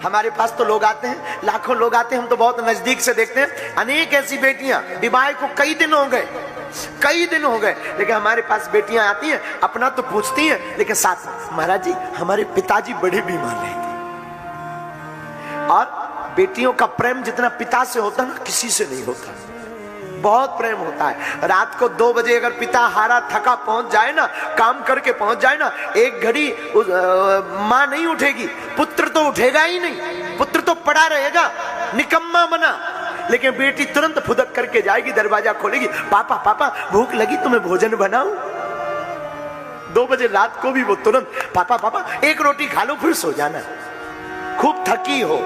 हमारे पास तो लोग आते हैं, लाखों लोग आते हैं, हम तो बहुत नजदीक से देखते हैं। अनेक ऐसी बेटियां, विवाह को कई दिन हो गए, लेकिन हमारे पास बेटियां आती हैं, अपना तो पूछती हैं, लेकिन साथ महाराज जी हमारे पिताजी बड़े बीमार हैं। और बेटियों का प्रेम जितना पिता से होता है ना, किसी से नहीं होता। बहुत प्रेम होता है। रात को 2 बजे अगर पिता हारा थका पहुंच जाए ना, काम करके पहुंच जाए ना, एक घड़ी मां नहीं उठेगी, पुत्र तो उठेगा ही नहीं, पुत्र तो पड़ा रहेगा निकम्मा बना। लेकिन बेटी तुरंत फुदक करके जाएगी, दरवाजा खोलेगी, पापा पापा भूख लगी, तुम्हें भोजन बनाऊं। 2 बजे रात को भी वो तुरंत पापा पापा एक रोटी खा लो, फिर सो जाना। खूब थकी हो,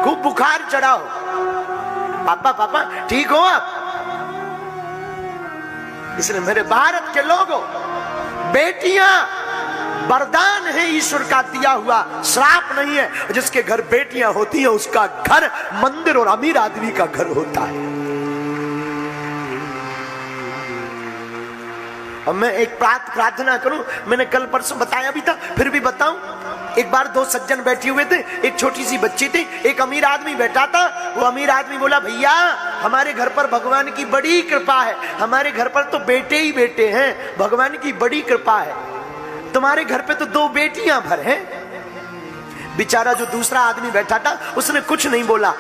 खूब बुखार चढ़ा हो, पापा पापा ठीक हो आप। इसलिए मेरे भारत के लोगों, बेटियां वरदान है, ईश्वर का दिया हुआ, श्राप नहीं है। जिसके घर बेटियां होती हैं उसका घर मंदिर और अमीर आदमी का घर होता है। और मैं एक प्रार्थना करूं, मैंने कल परसों बताया भी था, फिर भी बताऊं। एक बार 2 सज्जन बैठे हुए थे, एक छोटी सी बच्ची थी, एक अमीर आदमी बैठा था। वो अमीर आदमी बोला, भैया हमारे घर पर भगवान की बड़ी कृपा है, हमारे घर पर तो बेटे ही बेटे हैं, भगवान की बड़ी कृपा है। तुम्हारे घर पे तो 2 बेटियां भर हैं। बेचारा जो दूसरा आदमी बैठा था उसने कुछ नहीं बोला,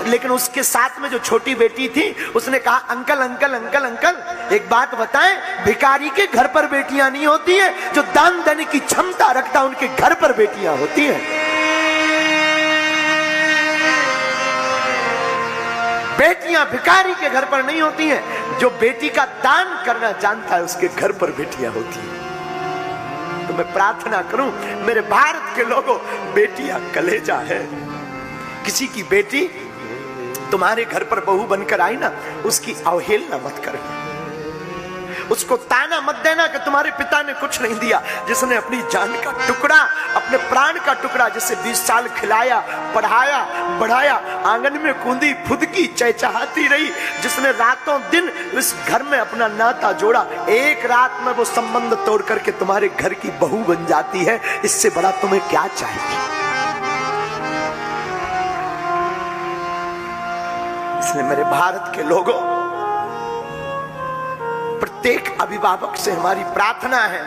लेकिन उसके साथ में जो छोटी बेटी थी उसने कहा, अंकल अंकल अंकल अंकल एक बात बताएं, भिखारी के घर पर बेटियां नहीं होती हैं, जो दान देने की क्षमता रखता है उनके घर पर बेटियां होती हैं। बेटियां भिखारी के घर पर नहीं होती हैं, जो बेटी का दान करना जानता है उसके घर पर बेटियां होती हैं। तो मैं प्रार्थना करूं, मेरे भारत के लोगों, बेटियां कलेजा है। किसी की बेटी तुम्हारे घर पर बहू बनकर आई ना, उसकी अवहेलना मत करना, उसको ताना मत देना कि तुम्हारे पिता ने कुछ नहीं दिया। जिसने अपनी जान का टुकड़ा, अपने प्राण का टुकड़ा, जिसे 20 साल खिलाया, पढ़ाया, बढ़ाया, आंगन में कूदी फुदकी चहचहाती रही, जिसने रातों दिन इस घर में अपना नाता जोड़ा, एक रात में वो संबंध तोड़ करके तुम्हारे घर की बहू बन जाती है, इससे बड़ा तुम्हें क्या चाहिए। इसलिए मेरे भारत के लोगों, प्रत्येक अभिभावक से हमारी प्रार्थना है,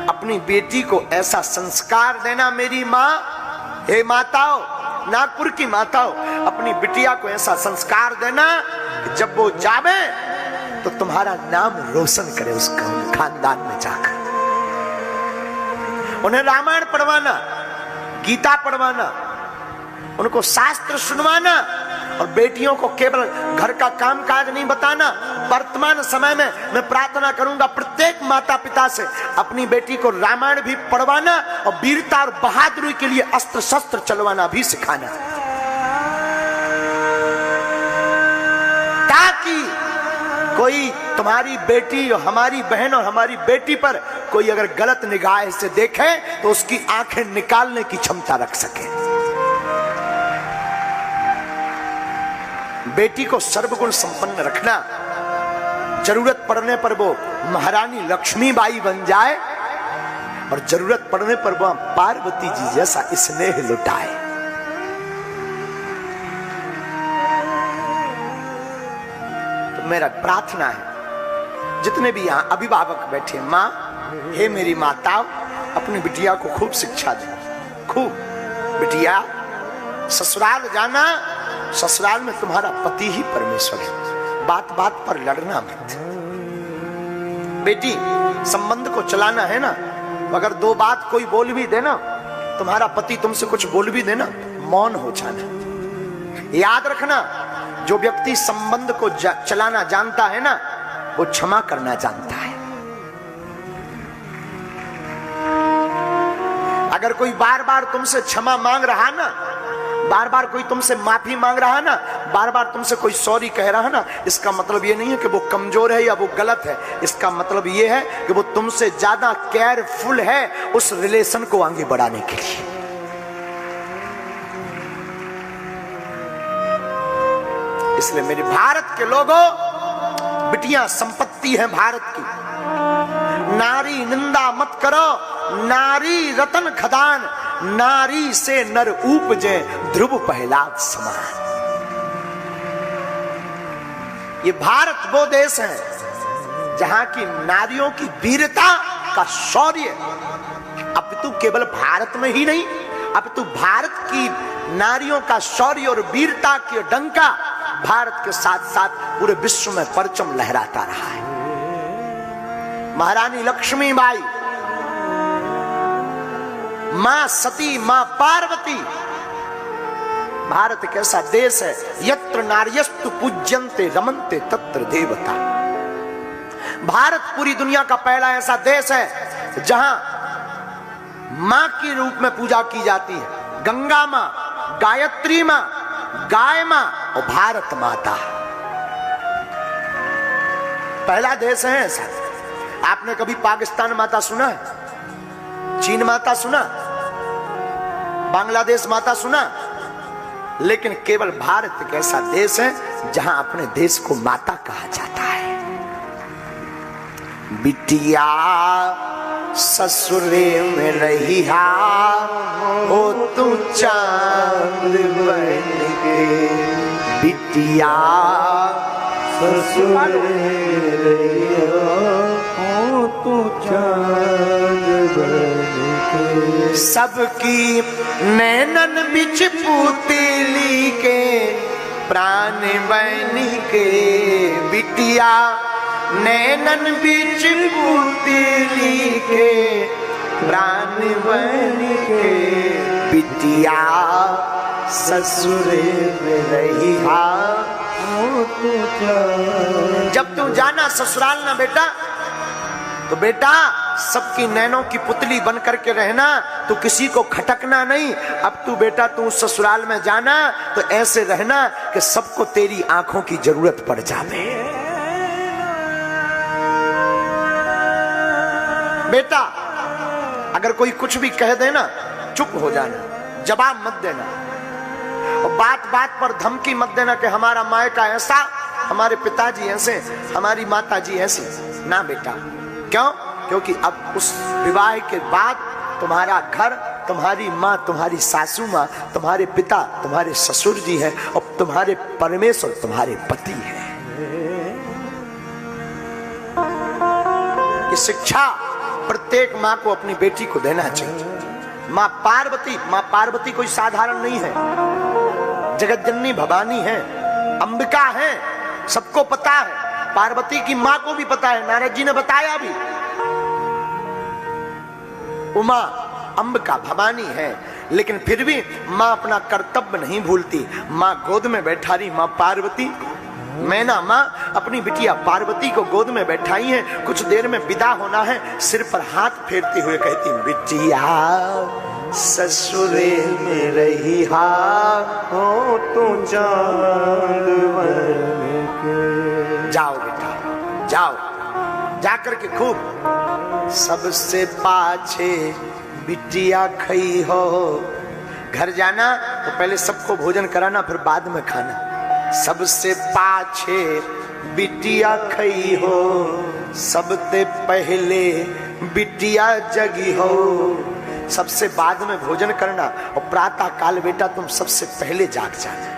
अपनी बेटी को ऐसा संस्कार देना। मेरी माँ, हे माताओं, नागपुर की माताओं, अपनी बिटिया को ऐसा संस्कार देना कि जब वो जावे तो तुम्हारा नाम रोशन करे उस खानदान में जाकर। उन्हें रामायण पढ़वाना, गीता पढ़वाना, उनको शास्त्र सुनवाना, और बेटियों को केवल घर का कामकाज नहीं बताना। वर्तमान समय में मैं प्रार्थना करूंगा प्रत्येक माता पिता से, अपनी बेटी को रामायण भी पढ़वाना और वीरता और बहादुरी के लिए अस्त्र शस्त्र चलवाना भी सिखाना, ताकि कोई तुम्हारी बेटी और हमारी बहन और हमारी बेटी पर कोई अगर गलत निगाह से देखे तो उसकी आंखें निकालने की क्षमता रख सके। बेटी को सर्वगुण संपन्न रखना, जरूरत पड़ने पर वो महारानी लक्ष्मीबाई बन जाए और जरूरत पड़ने पर वो पार्वती जी जैसा स्नेह लुटाए। तो मेरा प्रार्थना है, जितने भी यहां अभिभावक बैठे, मां, हे मेरी माताओं, अपनी बिटिया को खूब शिक्षा दे, खूब। बिटिया, ससुराल जाना, ससुराल में तुम्हारा पति ही परमेश्वर है, बात बात पर लड़ना मत। बेटी, संबंध को चलाना है ना, अगर 2 बात कोई बोल भी देना, तुम्हारा पति तुमसे कुछ बोल भी देना, मौन हो जाना। याद रखना, जो व्यक्ति संबंध को चलाना जानता है ना, वो क्षमा करना जानता है। अगर कोई बार बार तुमसे क्षमा मांग रहा ना, बार बार कोई तुमसे माफी मांग रहा ना, बार बार तुमसे कोई सॉरी कह रहा ना, इसका मतलब ये नहीं है कि वो कमजोर है या वो गलत है। इसका मतलब ये है कि वो तुमसे ज्यादा केयरफुल है उस रिलेशन को आगे बढ़ाने के लिए। इसलिए मेरे भारत के लोगों, बिटियां संपत्ति है भारत की। नारी निंदा मत करो, नारी रतन खदान। नारी से नर उपजे ध्रुव प्रहलाद समान। ये भारत वो देश है जहां की नारियों की वीरता का शौर्य अब तो केवल भारत में ही नहीं, अब तो भारत की नारियों का शौर्य और वीरता की डंका भारत के साथ साथ पूरे विश्व में परचम लहराता रहा है। महारानी लक्ष्मीबाई, मां सती, मां पार्वती। भारत एक ऐसा देश है यत्र नार्यस्तु पूज्यन्ते रमन्ते तत्र देवता। भारत पूरी दुनिया का पहला ऐसा देश है जहां मां के रूप में पूजा की जाती है। गंगा मां, गायत्री मां, गाय मां और भारत माता। पहला देश है ऐसा। आपने कभी पाकिस्तान माता सुना है? चीन माता सुना? बांग्लादेश माता सुना? लेकिन केवल भारत एक ऐसा देश है जहां अपने देश को माता कहा जाता है। बिटिया ससुरे में रहिया हो तू चांद बन के, बिटिया ससुरे में रहिया हो तू चांद बन के। सबकी नैनन बिच पुतली के प्राण बन के, बिटिया नैनन बिच पुतली के प्राण बन के, बिटिया ससुरे में रहिया हो तू जाना। जब तू जाना ससुराल ना बेटा, तो बेटा सबकी नैनों की पुतली बन करके रहना, तो किसी को खटकना नहीं। अब तू बेटा तू ससुराल में जाना तो ऐसे रहना कि सबको तेरी आंखों की जरूरत पड़ जाए। बेटा अगर कोई कुछ भी कह देना चुप हो जाना, जवाब मत देना, और बात बात पर धमकी मत देना कि हमारा मायका ऐसा, हमारे पिताजी ऐसे, हमारी माताजी ऐसी। ना बेटा, क्यों? क्योंकि अब उस विवाह के बाद तुम्हारा घर, तुम्हारी माँ, तुम्हारी सासू माँ, तुम्हारे पिता, तुम्हारे ससुर जी हैं, और तुम्हारे परमेश्वर तुम्हारे पति हैं। ये शिक्षा प्रत्येक माँ को अपनी बेटी को देना चाहिए। माँ पार्वती कोई साधारण नहीं है, जगत जननी भवानी है, अंबिका है, सबको पता है। पार्वती की माँ को भी पता है, नारद जी ने बताया भी। उमा अंबिका भवानी है, लेकिन फिर भी माँ अपना कर्तव्य नहीं भूलती। माँ गोद में बैठा रही, माँ पार्वती, मैना माँ अपनी बिटिया पार्वती को गोद में बैठाई है। कुछ देर में विदा होना है, सिर पर हाथ फेरते हुए कहती, बिटिया ससुरे में रहिया हो तो चांद बन के। जाओ बेटा जाओ, जाकर के खूब सबसे पाछे बिटिया खई हो। घर जाना तो पहले सबको भोजन कराना, फिर बाद में खाना। सबसे पाछे बिटिया खई हो, सबसे पहले बिटिया जगी हो। सबसे बाद में भोजन करना, और प्रातः काल बेटा तुम सबसे पहले जाग जाना।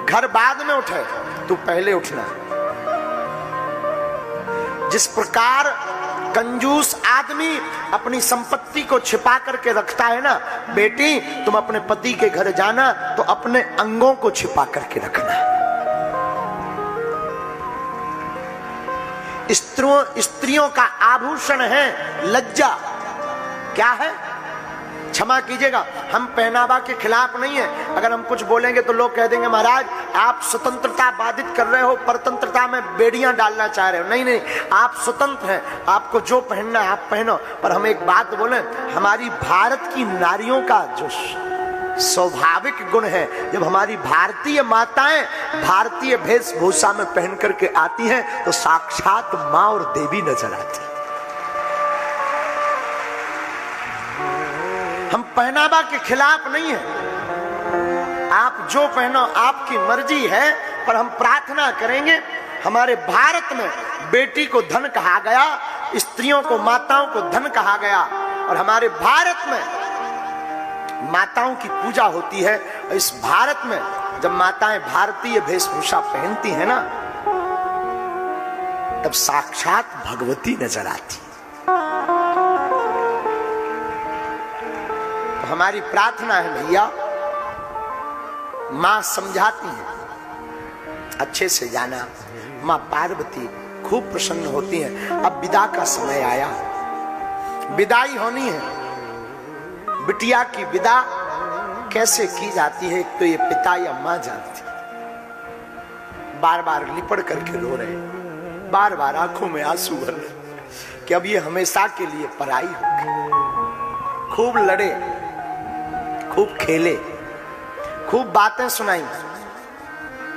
घर बाद में उठे, तू पहले उठना। जिस प्रकार कंजूस आदमी अपनी संपत्ति को छिपा करके रखता है ना, बेटी तुम अपने पति के घर जाना तो अपने अंगों को छिपा करके रखना। स्त्रियों का आभूषण है लज्जा। क्या है? क्षमा कीजिएगा, हम पहनावा के खिलाफ नहीं है। अगर हम कुछ बोलेंगे तो लोग कह देंगे महाराज आप स्वतंत्रता बाधित कर रहे हो, परतंत्रता में बेड़ियां डालना चाह रहे हो। नहीं नहीं, आप स्वतंत्र हैं, आपको जो पहनना है आप पहनो। पर हम एक बात बोलें, हमारी भारत की नारियों का जो स्वाभाविक गुण है, जब हमारी भारतीय माताएं भारतीय वेशभूषा में पहन करके आती हैं तो साक्षात माँ और देवी नजर आती। हम पहनावा के खिलाफ नहीं है, आप जो पहनो आपकी मर्जी है। पर हम प्रार्थना करेंगे, हमारे भारत में बेटी को धन कहा गया, स्त्रियों को, माताओं को धन कहा गया, और हमारे भारत में माताओं की पूजा होती है। और इस भारत में जब माताएं भारतीय वेशभूषा पहनती हैं ना, तब साक्षात भगवती नजर आती। तो हमारी प्रार्थना है भैया, मां समझाती है, अच्छे से जाना। मां पार्वती खूब प्रसन्न होती हैं। अब विदा का समय आया, विदाई होनी है। बिटिया की विदा कैसे की जाती है, एक तो ये पिता या मां जानती। बार बार लिपट करके रो रहे, बार बार आंखों में आंसू भर रहे कि अब ये हमेशा के लिए पराई हो गई। खूब लड़े, खूब खेले, खूब बातें सुनाई,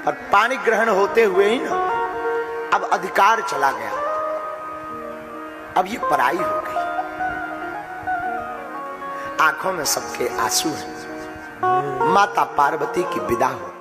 पर पानी ग्रहण होते हुए ही ना अब अधिकार चला गया, अब ये पराई हो गई। आंखों में सबके आंसू हैं। माता पार्वती की विदा हो